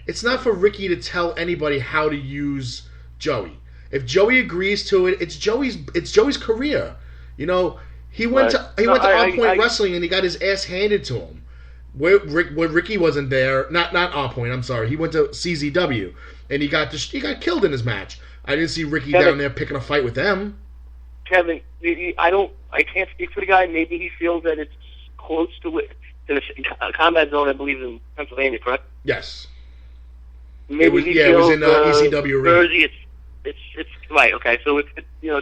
it's not for Ricky to tell anybody how to use Joey. If Joey agrees to it, it's Joey's career. You know, he went to On Point Wrestling and he got his ass handed to him. Where Ricky wasn't there, not On Point. I'm sorry. He went to CZW and he got killed in his match. I didn't see Ricky down there picking a fight with them. Kevin, I can't speak for the guy. Maybe he feels that it's close to the combat zone. I believe in Pennsylvania, correct? Yes. Maybe it was in ECW. Jersey, it's right. Okay, so it's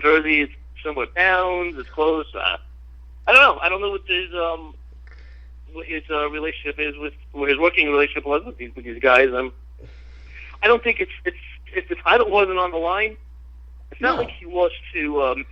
Jersey is somewhere towns. It's close. I don't know. I don't know what his relationship is with, what his working relationship was with these guys. I don't think it's if the title wasn't on the line. It's not like he lost to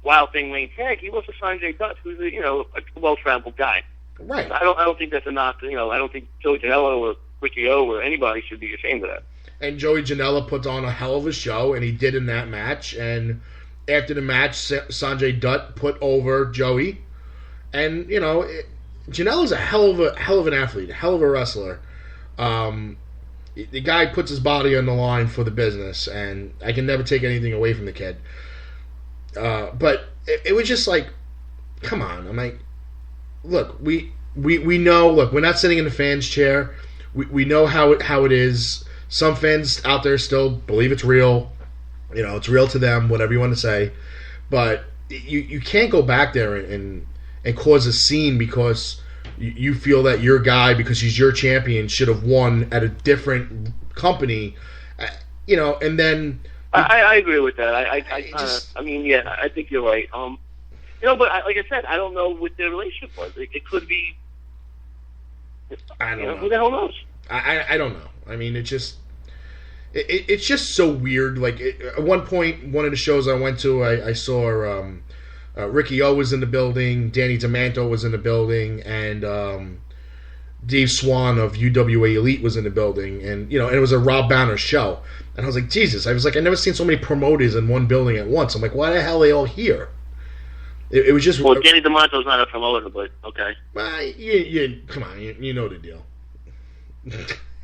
Wild Thing Wayne Tag. He lost to Sanjay Dutt, who's a well-traveled guy. Right. I don't think that's a knock. I don't think Joey Janela or Ricky O or anybody should be ashamed of that. And Joey Janela puts on a hell of a show, and he did in that match. And after the match, Sanjay Dutt put over Joey, and Janela's a hell of an athlete, a hell of a wrestler. The guy puts his body on the line for the business, and I can never take anything away from the kid. But it was just like, come on. I'm like, look, we know. Look, we're not sitting in the fans' chair. We know how it is. Some fans out there still believe it's real. It's real to them, whatever you want to say. But you can't go back there and cause a scene because you feel that your guy, because he's your champion, should have won at a different company. And then I agree with that. I think you're right. But like I said, I don't know what their relationship was. It could be. I don't know. Who the hell knows? I don't know. I mean, it's just so weird. Like at one point, one of the shows I went to, I saw Ricky O was in the building, Danny DeManto was in the building, and Dave Swan of UWA Elite was in the building, and it was a Rob Banner show. And I was like, Jesus! I was like, I've never seen so many promoters in one building at once. I'm like, why the hell are they all here? It was just. Well, Danny DeManto's not a promoter, but okay. Well, come on, you know the deal.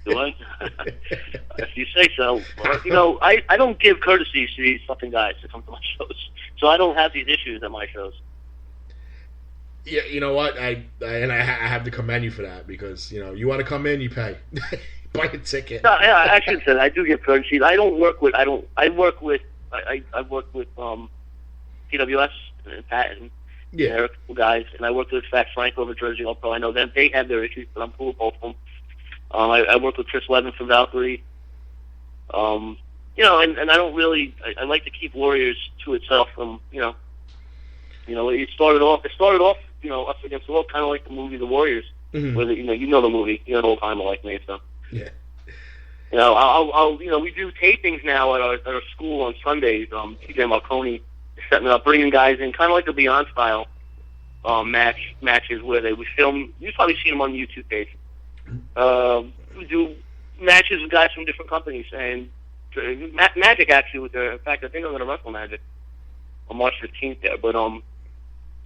Do I? If you say so. I don't give courtesies to these fucking guys that come to my shows, so I don't have these issues at my shows. Yeah, you know what? I have to commend you for that because you want to come in, you pay, buy a ticket. No, yeah, I should say that. I do give courtesies. I work with TWS and Pat and Eric, guys, and I work with Fat Frank over Jersey Pro. I know them; they have their issues, but I'm cool with both of them. I work with Chris Levin from Valkyrie. And I don't really. I like to keep Warriors to itself. It started off. Us against the world, kind of like the movie The Warriors. Mm-hmm. Where the movie. You're an old timer like me, so. Yeah. We do tapings now at our school on Sundays. TJ Marconi is setting up, bringing guys in, kind of like the Beyond style matches where we film. You've probably seen them on the YouTube page. We do matches with guys from different companies, and Magic actually. In fact, I think I'm going to wrestle Magic on March 15th there. But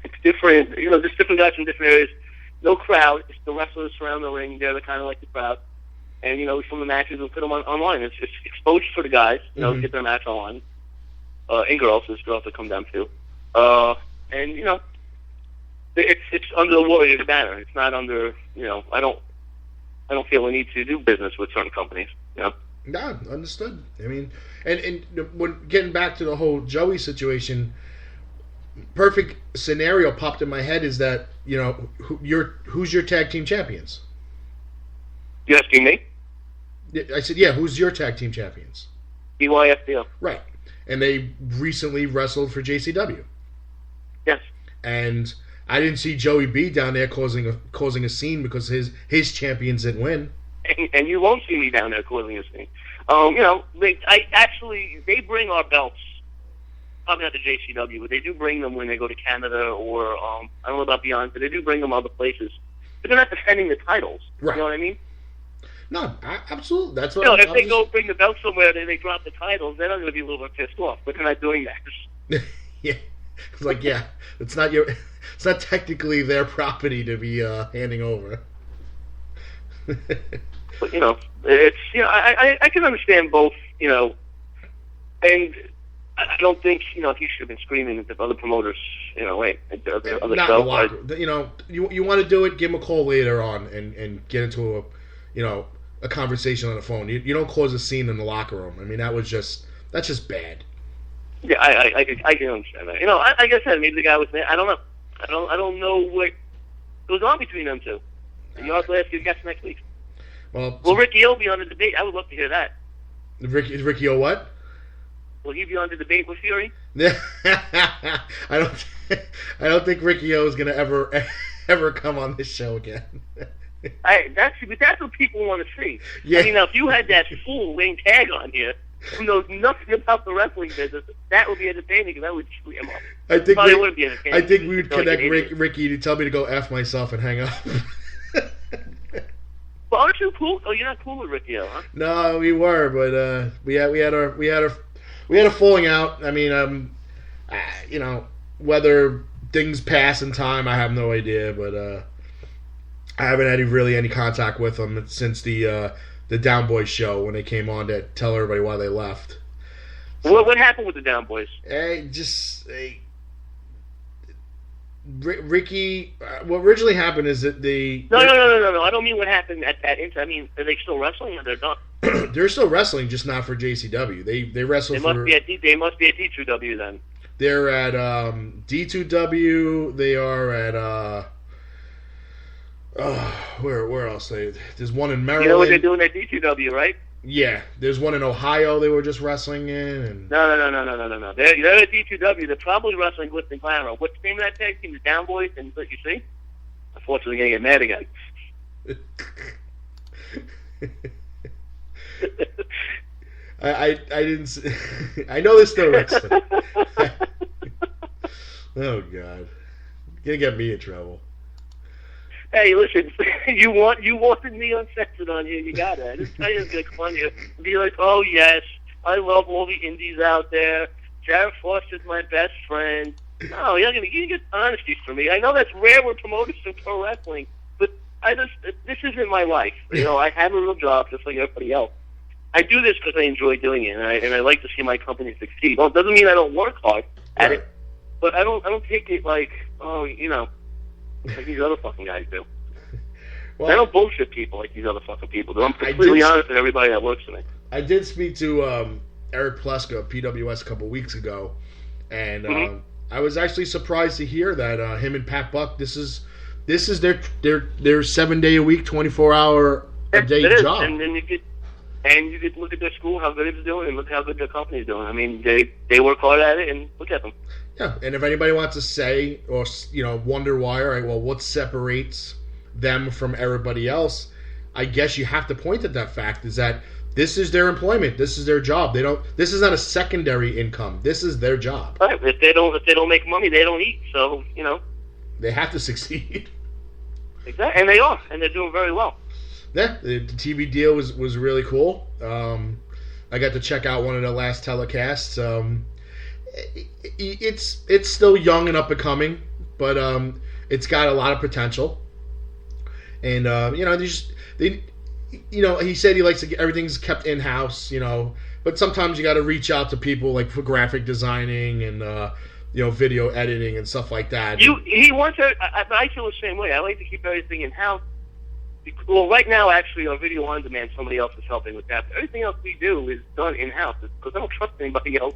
it's different. Just different guys from different areas. No crowd. It's the wrestlers surround the ring. They're kind of like the crowd. And we film the matches and put them online. It's exposure for the guys. Get their match online. And girls. There's girls that come down too. It's under the Warriors banner. It's not under. I don't feel a need to do business with certain companies. No, understood. I mean, and when getting back to the whole Joey situation, perfect scenario popped in my head is that who's your tag team champions? You asking me? I said, yeah. Who's your tag team champions? EYFDO. Right, and they recently wrestled for JCW. Yes. And I didn't see Joey B down there causing a scene because his champions didn't win. And you won't see me down there causing a scene. They bring our belts. Probably not to JCW, but they do bring them when they go to Canada or I don't know about Beyond, but they do bring them other places. But they're not defending the titles. Right. You know what I mean? No, absolutely. That's what. If they go bring the belt somewhere and they drop the titles, then I'm going to be a little bit pissed off. But they're not doing that. Yeah, it's like it's not technically their property to be handing over. But it's I can understand both. And I don't think he should have been screaming at the other promoters. Other show. You want to do it, give him a call later on and get into a conversation on the phone. You don't close a scene in the locker room. I mean, that's just bad. Yeah, I can understand that. Like I said, maybe the guy was there. I don't know. I don't know what goes on between them two. You also ask your guests next week. Well, will Ricky O be on the debate? I would love to hear that. Ricky O what? Will he be on the debate with Fury? I don't think Ricky O is going to ever come on this show again. That's what people want to see. Yeah. I mean, now if you had that fool Wayne Tag on here who knows nothing about the wrestling business, that would be entertaining because I would screw him up. I think wouldn't be entertaining. I think we would connect Ricky to tell me to go F myself and hang up. But aren't you cool? Oh, you're not cool with Ricky O, huh? No, we were, but we had a falling out. I mean, whether things pass in time, I have no idea. But I haven't had any contact with him since the Down Boys show when they came on to tell everybody why they left. So, what happened with the Down Boys? Ricky. What originally happened is that No. I don't mean what happened at that instant. I mean, are they still wrestling or they're not? They're still wrestling, just not for JCW. They wrestle. They must be at D2W then. They're at D2W. They are at where else? There's one in Maryland. You know what they're doing at D2W, right? Yeah, there's one in Ohio. They were just wrestling in. And... No. They're at D2W. They're probably wrestling with the Glamour. What's the name of that tag team? The Down Boys. And what you see? Unfortunately, gonna get mad again. I didn't. I know they're still wrestling. Oh God, gonna get me in trouble. Hey, listen, you wanted me uncensored on here. You got it. This guy is gonna come on here and be like, "Oh yes, I love all the indies out there. Jared Foster's my best friend." No, you're gonna get honesty from me. I know that's rare with promoters in pro wrestling, but this isn't my life. I have a real job just like everybody else. I do this because I enjoy doing it, and I like to see my company succeed. Well, it doesn't mean I don't work hard at it, but I don't take it like like these other fucking guys do. Well, I don't bullshit people like these other fucking people do. I'm completely honest with everybody that works for me. I did speak to Eric Pleska of PWS a couple weeks ago, and I was actually surprised to hear that him and Pat Buck, this is their 7-day-a-week, 24-hour-a-day job. And you could look at their school, how good it's doing, and look how good their company's doing. I mean, they work hard at it, and look at them. Yeah, and if anybody wants to say or wonder why, all right, well, what separates them from everybody else? I guess you have to point at that fact is that this is their employment, this is their job. This is not a secondary income. This is their job. Right. If they don't make money, they don't eat. So they have to succeed. Exactly, and they are, and they're doing very well. Yeah, the TV deal was really cool. I got to check out one of the last telecasts. It's still young and up and coming, but it's got a lot of potential. And he said he likes to get everything's kept in house, but sometimes you got to reach out to people like for graphic designing and video editing and stuff like that. He wants to. I feel the same way. I like to keep everything in house. Well, right now, actually, on video on demand, somebody else is helping with that. But everything else we do is done in house because I don't trust anybody else,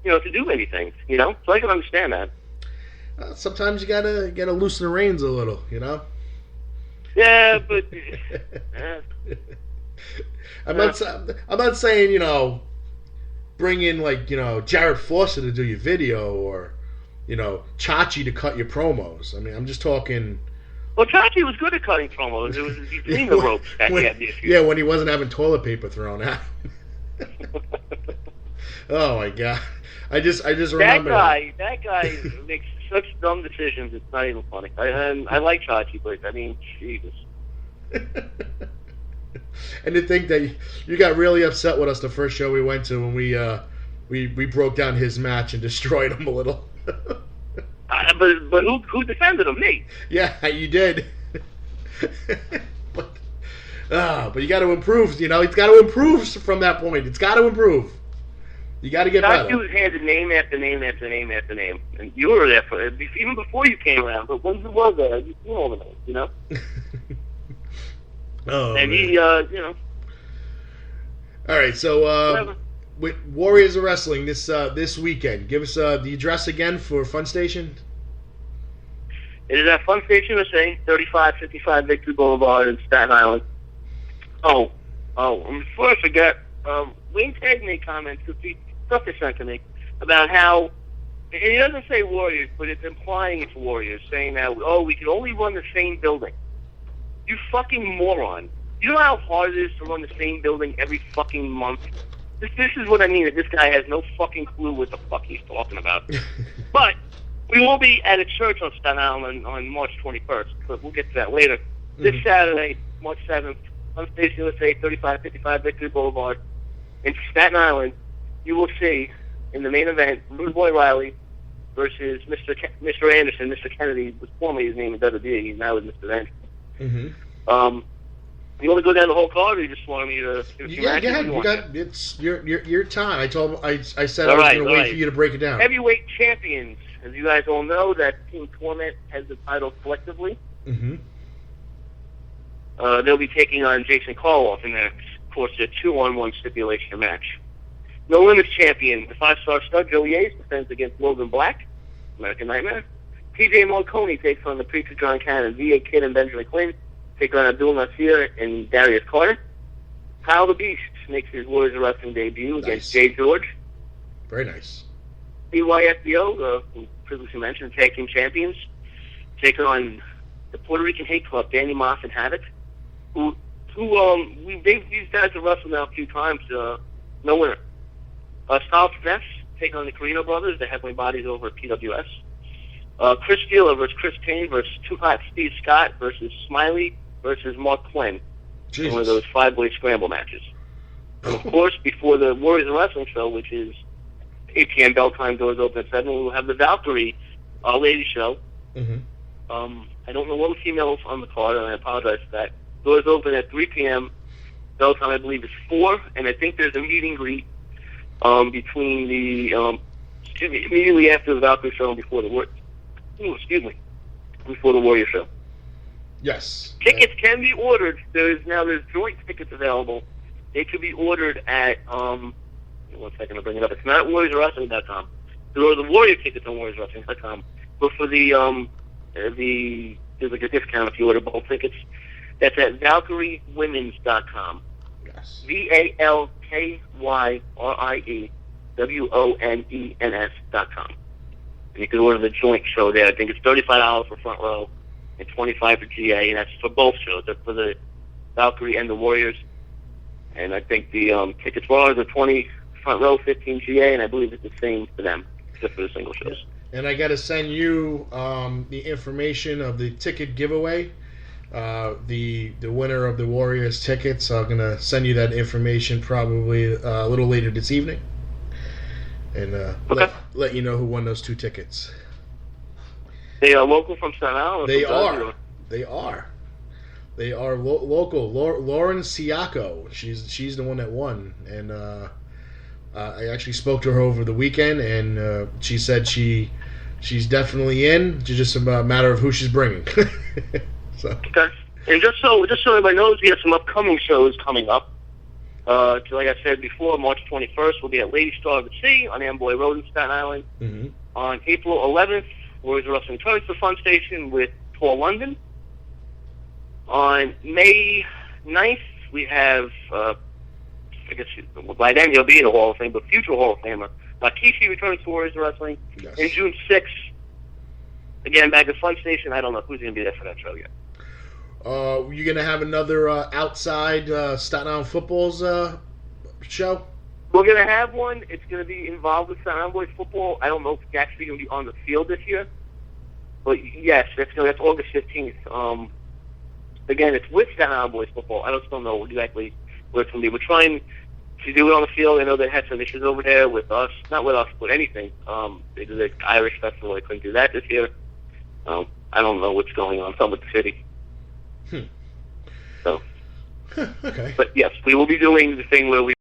to do anything. So I can understand that. Sometimes you gotta loosen the reins a little, Yeah, but I'm not saying bring in like Jared Foster to do your video or Chachi to cut your promos. I mean, I'm just talking. Well, Chachi was good at cutting promos. It was between the ropes that he had the issue. Yeah, when he wasn't having toilet paper thrown at him. Oh my God! I just remember that guy makes such dumb decisions. It's not even funny. I like Chachi, but I mean, Jesus. And to think that you got really upset with us the first show we went to when we broke down his match and destroyed him a little. But who defended him? Me. Yeah, you did. But But you got to improve. It's got to improve from that point. It's got to improve. You got to get better. He was handed name after name after name after name, and you were there for it even before you came around. But when you were there, you knew all the names, Oh, and man. he, All right, so with Warriors of Wrestling this weekend, give us the address again for Fun Station. It is at Fun Station USA, 3555 Victory Boulevard in Staten Island. Oh, before I forget, Wayne Tag made comments to stuff they sent to me about how, and he doesn't say Warriors, but it's implying it's Warriors, saying that, we can only run the same building. You fucking moron. You know how hard it is to run the same building every fucking month? This is what I mean, that this guy has no fucking clue what the fuck he's talking about. But we will be at a church on Staten Island on March 21st, but we'll get to that later. Mm-hmm. This Saturday, March 7th, on Station USA, 3555 Victory Boulevard in Staten Island, you will see in the main event Rude Boy Riley versus Mr. Anderson. Mr. Kennedy was formerly his name in WWE. He's now with Mr. Anderson. Mm-hmm. You want to go down the whole card, or you just want me to? Yeah, it's your time. I said I was going to wait for you to break it down. Heavyweight champions, as you guys all know, that Team Torment has the title collectively. Mm-hmm. They'll be taking on Jason Karloff in that, of course, a 2-on-1 stipulation match. No Limits champion, the 5-star stud Joey Ace defends against Logan Black, American Nightmare. TJ Marconi takes on the Preacher John Cannon. VA Kid and Benjamin Quinn take on Abdul Nasir and Darius Carter. Kyle the Beast makes his Warriors of Wrestling debut against Jay George. Very nice. BYFBO, who previously mentioned, tag team champions, take on the Puerto Rican Hate Club, Danny Moss and Havoc. These guys have wrestled now a few times, no winner. Styles Finesse take on the Carino Brothers, the heavyweight bodies over at PWS. Chris Steeler versus Chris Payne versus Too Hot Steve Scott versus Smiley versus Mark Quinn. One of those 5-way scramble matches. And of course, before the Warriors of Wrestling show, which is 8 p.m. bell time, doors open at 7, we'll have the Valkyrie Lady show. Mm-hmm. I don't know one female on the card, and I apologize for that. Doors open at 3 p.m. Bell time, I believe, is 4, and I think there's a meet and greet between the immediately after the Valkyrie show and before the before the Warrior show. Yes. Tickets can be ordered. There's joint tickets available. They could be ordered at 1 second to bring it up. It's not at WarriorsWrestling.com. There are the Warrior tickets on WarriorsWrestling.com. But for there's like a discount if you order both tickets. That's at ValkyrieWomens.com. Yes. ValkyrieWomens.com. And you can order the joint show there. I think it's $35 for front row and $25 for GA, and that's for both shows. That's for the Valkyrie and the Warriors. And I think the tickets for ours are $20 front row, $15 GA, and I believe it's the same for them, just for the single shows. And I got to send you the information of the ticket giveaway. The winner of the Warriors tickets. I'm going to send you that information probably a little later this evening. And let you know who won those 2 tickets. They are local from Staten Island? They are. They are local. Lauren Siako. She's the one that won. And I actually spoke to her over the weekend, and she said she's definitely in. It's just a matter of who she's bringing. So. Okay. And just so everybody knows, we have some upcoming shows coming up. Like I said before, March 21st, we'll be at Lady Star of the Sea on Amboy Road in Staten Island. Mm-hmm. On April 11th, Warriors of Wrestling returns to Fun Station with Paul London. On May 9th, we have, I guess by then he'll be in the Hall of Fame, but future Hall of Famer, Kishi returns to Warriors of Wrestling. Yes. And June 6th, again, back at Fun Station. I don't know who's going to be there for that show yet. You going to have another outside Staten Island football's show? We're going to have one. It's going to be involved with Staten Island Boys football. I don't know if it's actually going to be on the field this year. But yes, that's August 15th. Again, it's with Staten Island Boys football. I just don't know exactly where it's going to be. We're trying to do it on the field. I know they had some issues over there with us. Not with us, but anything. They did the Irish festival. They couldn't do that this year. I don't know what's going on. Something with the city. So, Okay. But yes, we will be doing the thing where we